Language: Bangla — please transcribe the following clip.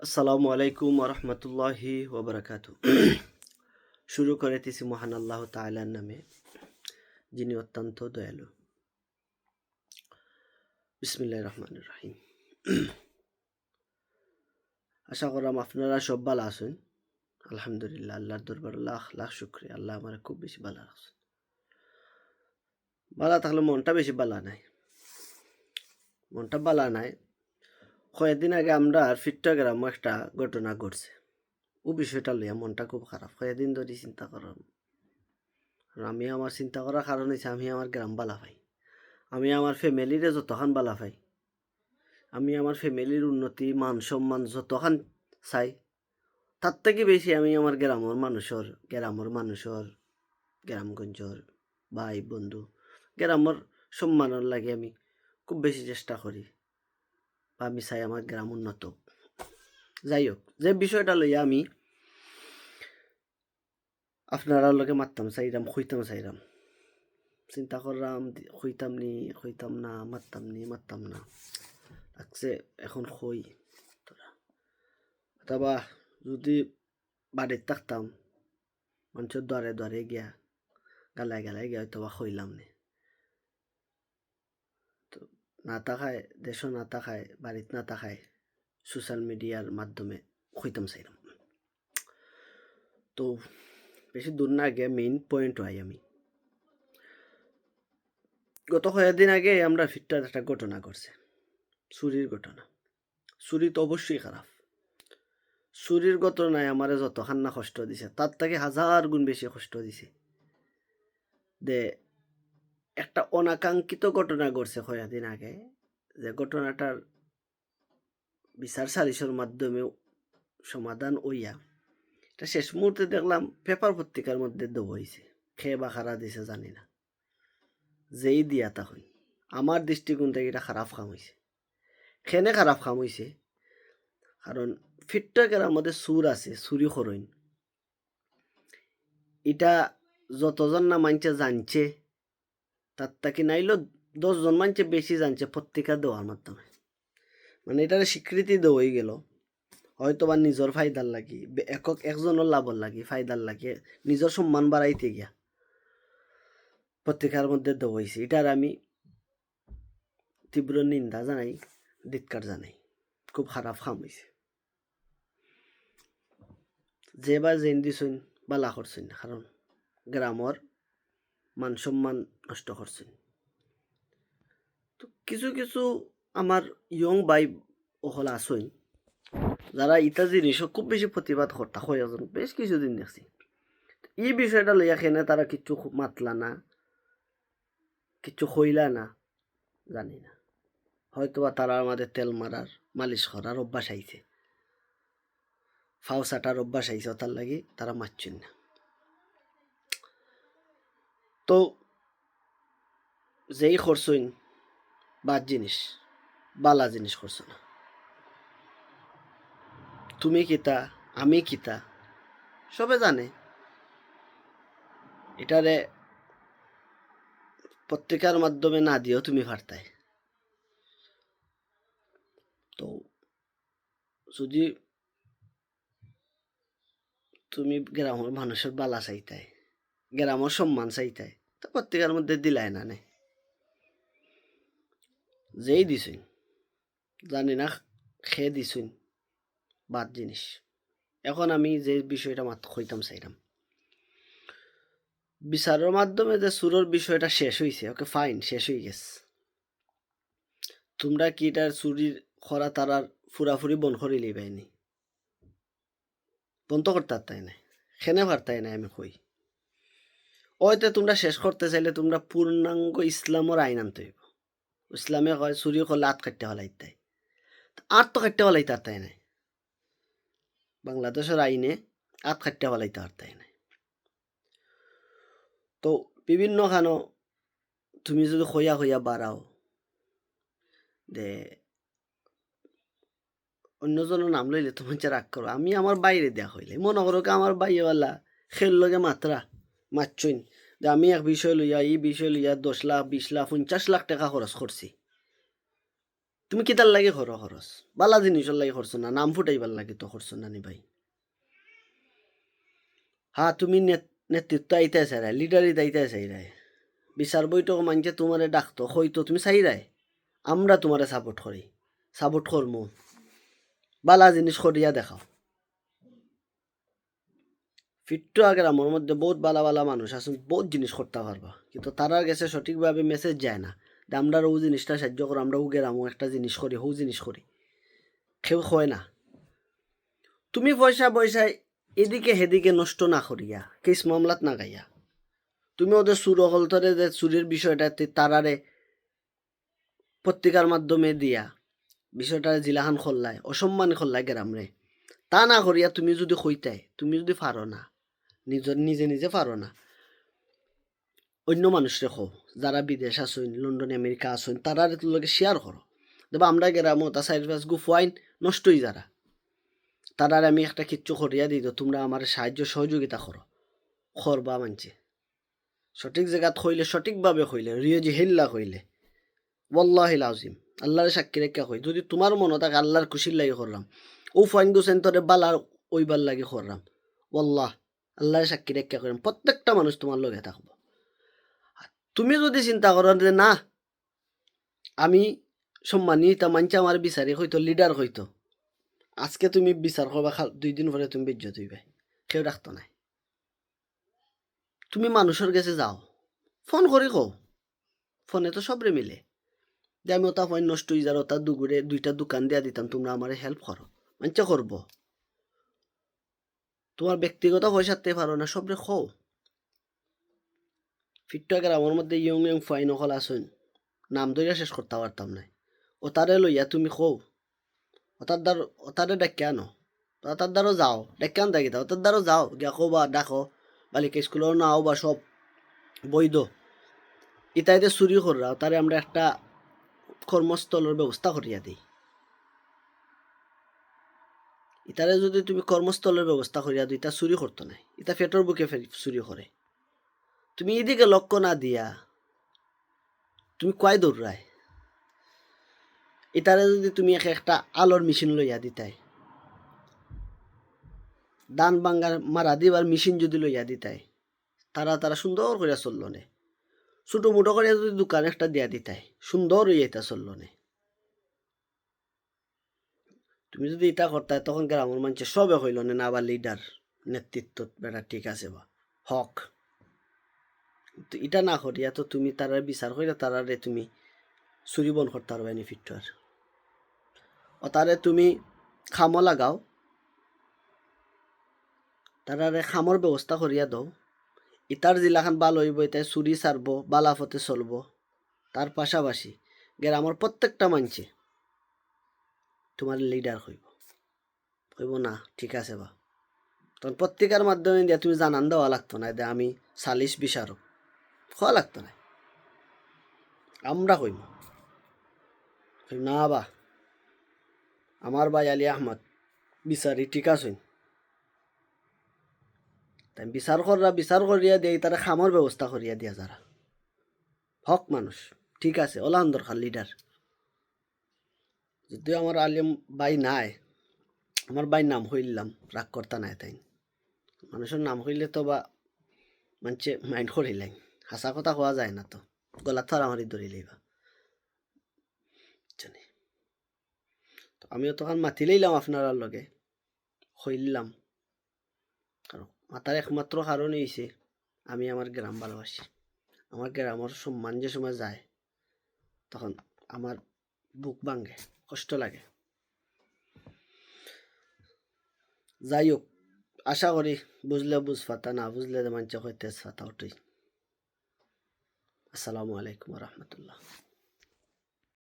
আসসালামু আলাইকুম ওরহমতুল্লাহি ওবরাকাতু। শুরু করিতেছি মহান আল্লাহ তাআলার নামে, যিনি অত্যন্ত দয়ালু। বিসমিল্লাহির রহমানির রহিম। আশা করাম আপনারা সব ভালো আছেন। আলহামদুলিল্লাহ, আল্লাহর দরবার লাখ লাখ শুকরিয়া। আল্লাহ আমার খুব বেশি ভালো রাখছেন। ভালো থাকলে মনটা বেশি ভালো নাই। মনটা ভালো নাই। কয়েকদিন আগে আমরা ফিট্টগ্রামে একটা ঘটনা ঘটছে। ও বিষয়টা লইয়া মনটা খুব খারাপ। কয়েকদিন ধরে চিন্তা করার। আমি আমার চিন্তা করার কারণ হচ্ছে আমি আমার গ্রাম বালা পাই। আমি আমার ফ্যামিলিরে যতখান বালা পাই, আমি আমার ফ্যামিলির উন্নতি মান সম্মান যতখান চাই, তার থেকে বেশি আমি আমার গ্রামের মানুষের গ্রামগঞ্জর ভাই বন্ধু গ্রামের সম্মানের লাগে আমি খুব বেশি চেষ্টা করি, বা আমি চাই আমার গ্রাম উন্নত হোক। যাই হোক, যে বিষয়টা লইয়া আমি আপনারা লগে মারতাম চাইরাম, খুঁইতাম চাইরাম, চিন্তা করলাম খুঁইতাম না, মারতাম না, লাগছে এখন খুই তোরা। অথবা যদি বাড়িতে থাকতাম, মানুষের দ্বারে দ্বারে গিয়া গালায় গিয়া হয়তো বা খইলাম নে। তো না থাকায়, দেশও না থাকায়, বাড়িতে না থাকায় সোশ্যাল মিডিয়ার মাধ্যমে খইতাম চাইলাম। তো বেশি দূর না গিয়ে মেইন পয়েন্ট হয় আমি। গত কয়েকদিন আগে আমরা ফিরটার একটা ঘটনা ঘটছে, চুরির ঘটনা। চুরি তো অবশ্যই খারাপ। চুরির ঘটনায় আমারে যত খান্না কষ্ট দিছে, তার থেকে 1000 গুণ বেশি কষ্ট দিছে। দে একটা অনাকাঙ্ক্ষিত ঘটনা ঘটছে কয়েকদিন আগে, যে ঘটনাটার বিচার সালিসের মাধ্যমে সমাধান হইয়া এটা শেষ মুহূর্তে দেখলাম পেপার পত্রিকার মধ্যে দেব হয়েছে। খেয়ে বা খারা দিছে জানি না, যেই দিয়া তা হই। আমার দৃষ্টিকোণ থেকে এটা খারাপ কাম হয়েছে। খেনে খারাপ কাম হয়েছে কারণ ফিট্টকের মধ্যে সুর আছে, চুরি করইন, এটা যতজন না মানছে জানছে, তার তাকে নাইলেও 10 জন মানছে বেশি জানছে পত্রিকা দেওয়ার মাধ্যমে। মানে এটার স্বীকৃতি দেওয়াই গেল, হয়তো বা নিজের ফায়দার লাগি, একজনের লাভর লাগি, ফায়দার লাগে, নিজের সম্মান বাড়াইতে গিয়া পত্রিকার মধ্যে দেওয়া হয়েছে। এটার আমি তীব্র নিন্দা জানাই, ধিক্কার জানাই। খুব খারাপ কাম হয়েছে। যে বা জেন দিছুন বালা করছেন, কারণ গ্রামর মান সম্মান নষ্ট করছেন। তো কিছু কিছু আমার ইয়ং ভাই ওহল আসইন, যারা ইটা জিনিসও খুব বেশি প্রতিবাদ করতা হয়, বেশ কিছুদিন দেখছি। এই বিষয়টা লইয়া খেনে তারা কিচ্ছু মাতলা না, কিচ্ছু হইলা না, জানি না। হয়তোবা তারা আমাদের তেল মারার, মালিশ করার অভ্যাস আইছে, ফাও চাটার অভ্যাস আইছে, তার লাগি তারা মারছেন না। তো যেই করছইন বাদ জিনিস, বালা জিনিস করছো না। তুমি কিতা, আমি কিতা সবে জানে। এটারে পত্রিকার মাধ্যমে না দিয়েও তুমি পারতাই। তো যদি তুমি গ্রামের মানুষের বালা চাইতাই, গ্রামের সম্মান চাইতাই, তা পত্রিকার মধ্যে দিলাই না নে। যেই দিছুন জানি না খেয়ে দিছুন, বাদ জিনিস। এখন আমি যে বিষয়টা মাত্র কইতাম চাইলাম, বিচারের মাধ্যমে যে সুরের বিষয়টা শেষ হয়েছে, ওকে ফাইন, শেষ হয়ে গেছে। তোমরা কি এটার চুরির খরা তারার ফুরাফুরি বন করি লিবাইনি, বন্ধ করতে তাই নাই, খেনে পারতাই নাই। আমি কই ওইতে তোমরা শেষ করতে চাইলে তোমরা পূর্ণাঙ্গ ইসলামের আইন আনতে হইব। ইসলামে কয় চুরি করলে আট কাটতে হলাইতাই, আট তো কাটতে হলাইতে তাই নাই। বাংলাদেশের আইনে আট কাটতে হলাইতে তাই নাই। তো বিভিন্ন খানো তুমি যদি হইয়া হইয়া বাড়াও, দে অন্যজনের নাম লইলে তুমি রাগ করো। আমি আমার বাইরে দেয়া হইলে মনে করো আমার বাইয়েওয়ালা খেল লগে মাত্রা মারছইন, যে আমি এক বিষয় লইয়া, এই বিষয় লইয়া 10 লাখ 20 লাখ 50 লাখ টাকা খরচ করছি, তুমি কিতার লাগে করো খরচ, বালা জিনিসের লাগে করছো না, নাম ফুটাইবার লাগে তো করছো না নি ভাই। হ্যাঁ তুমি নেতৃত্ব আইতে চাই, লিডারি দাইতে চাই রায়, বিচার বৈঠক মানছে তোমারে ডাকতো হয়তো তুমি চাই রায়, আমরা তোমারে সাপোর্ট করি, সাপোর্ট করমু, বালা জিনিস করিয়া দেখাও। ফিট্টো আগের আমার মধ্যে বহুত বালা বালা মানুষ আসুন, বহুত জিনিস করতে পারবা, কিন্তু তারা গেছে সঠিকভাবে মেসেজ যায় না যে আমরা ও জিনিসটা সাহায্য করো, আমরা ও গেরামো একটা জিনিস করি, হৌ জিনিস করি, কেউ হয় না। তুমি পয়সা পয়সায় এদিকে হেদিকে নষ্ট না করিয়া কেস মামলাত না গাইয়া তুমি ওদের সুর হলতরে যে চুরির বিষয়টা তারারে পত্রিকার মাধ্যমে দিয়া বিষয়টা জিলাহান খোল্লায় অসম্মানী খোল্লায় গেরামরে, তা না করিয়া তুমি যদি কইতাই, তুমি যদি পারো না, নিজে নিজে পারো না, অন্য মানুষরে খো, যারা বিদেশ আসুন, লন্ডন আমেরিকা আসুন, তারা লগে শেয়ার করো, দেখবা আমরা গেরামো তা সাইড ফাস গু ফাইন নষ্টই যারা, তারার আমি একটা কিচ্ছু করিয়া দিই, তোমরা আমার সাহায্য সহযোগিতা করো, খরবা মানছে সঠিক জায়গাত হইলে, সঠিকভাবে হইলে, রিয়জি হিল্লা হইলে, ওয়াল্লাহিল আযীম আল্লাহর সাক্ষী রেখা কই, যদি তোমার মনে থাকে আল্লাহর খুশির লাগি করলাম, ও ফাইন গুছেন তোরে বালার ওইবার লাগি করলাম, ওয়াল্লাহ আল্লাহর সাক্ষী রেখা করেন প্রত্যেকটা মানুষ তোমার লগে থাকবো। তুমি যদি চিন্তা করো যে না আমি সম্মানিত মানছে আমার বিচারি হইতো, লিডার হইতো, আজকে তুমি বিচার করবা, 2 দিন পরে তুমি বেজ্জত হইবে, কেউ রাখতো নাই। তুমি মানুষের কাছে যাও, ফোন করি কও, ফোনে তো সবরে মিলে যে আমি ওটা ফোন নষ্ট হয়ে যার, ওটা দুগুড়ে 2টা দোকান দিয়া দিতাম, তোমরা আমার হেল্প করো, মানছে করবো। তোমার ব্যক্তিগত পয়সাতে পারো না, সবরে খো। ফিটটাকের আমার মধ্যে ইয়ং ইয়ং ফাইন হল আসুন, নাম ধরিয়া শেষ করতে পারতাম না, ওতারে লইয়া তুমি খো, ওতারে ডাক্কে আনো, ওতার দ্বারও যাও, ডাক্কে আনতা গিতা, ওতার দ্বারও যাও গিয়া খো বা ডাকো, বালিকা স্কুলেও নাও বা সব বৈধ, ইতাইতে চুরি কররা, তারে আমরা একটা কর্মস্থলের ব্যবস্থা করিয়া দিই, ইতারে যদি তুমি কর্মস্থলের ব্যবস্থা করিয়া দিই, তা চুরি করতো না, ইতা ফেটর বুকে চুরি করে, তুমি এদিকে লক্ষ্য না দিয়া তুমি কয় দৌড়ায়, এটারে যদি তুমি একটা আলোর মেশিন লইয়া দিতাই, দান বাঙ্গার মারা দিবার মেশিন যদি লইয়া দিতাই, তারা সুন্দর করিয়া চলল নে, ছোটো মোটো করে যদি দোকান একটা দিয়া দিতাই, সুন্দর হইয়া এটা চলল নে। তুমি যদি এটা করতাই, তখন গ্রামের মানুষের সবে হইল না আবার লিডার নেতৃত্ব বেটা ঠিক আছে বা হক, তো এটা না করিয়া তো তুমি তারা বিচার করিয়া তারারে তুমি চুরি বন করতে পারবে বেনিফিট আর, ও তারে তুমি খামো লাগাও, তারারে খামর ব্যবস্থা করিয়া দাও, ইতার জিলাখান ভালো হইব, এটাই চুরি ছাড়ব, বালাফতে চলব, তার পাশাপাশি গ্রামের প্রত্যেকটা মানুষে তোমার লিডার হইব, হইব না ঠিক আছে বা, তখন পত্রিকার মাধ্যমে দিয়া তুমি জানান দেওয়া লাগতো না যে আমি সালিশ বিচারক, হওয়া লাগতো না, আমরা হইব না বা আমার ভাই আলী আহমদ বিচারি ঠিক আছে, তাই বিচার করিয়া দিয়ে তারা খামর ব্যবস্থা করিয়া দিয়া, যারা হক মানুষ ঠিক আছে ওলান দরকার লিডার, যদিও আমার আলিম ভাই নাই, আমার ভাই নাম হইলাম রাগ করতা নাই, তাই মানুষের নাম হইলে তো বা মানছে মাইন্ড করিলাই, হাসা কথা হওয়া যায় না, তো গলা থার আমারই ধরিলেই বা, তো আমিও তখন মাতি লইলাম আপনার লগে হইলাম, কারণ মাতার একমাত্র কারণ হইছে আমি আমার গ্রাম ভালোবাসি, আমার গ্রামের সম্মান যে সময় যায় তখন আমার বুক ভাঙে, কষ্ট লাগে। যাই হোক, আশা করি বুঝলে বুঝ ফাতা, না বুঝলে মানুষ হয় তেজ ফাতা ওটাই। আসসালামু আলাইকুম রহমতুল্লাহ।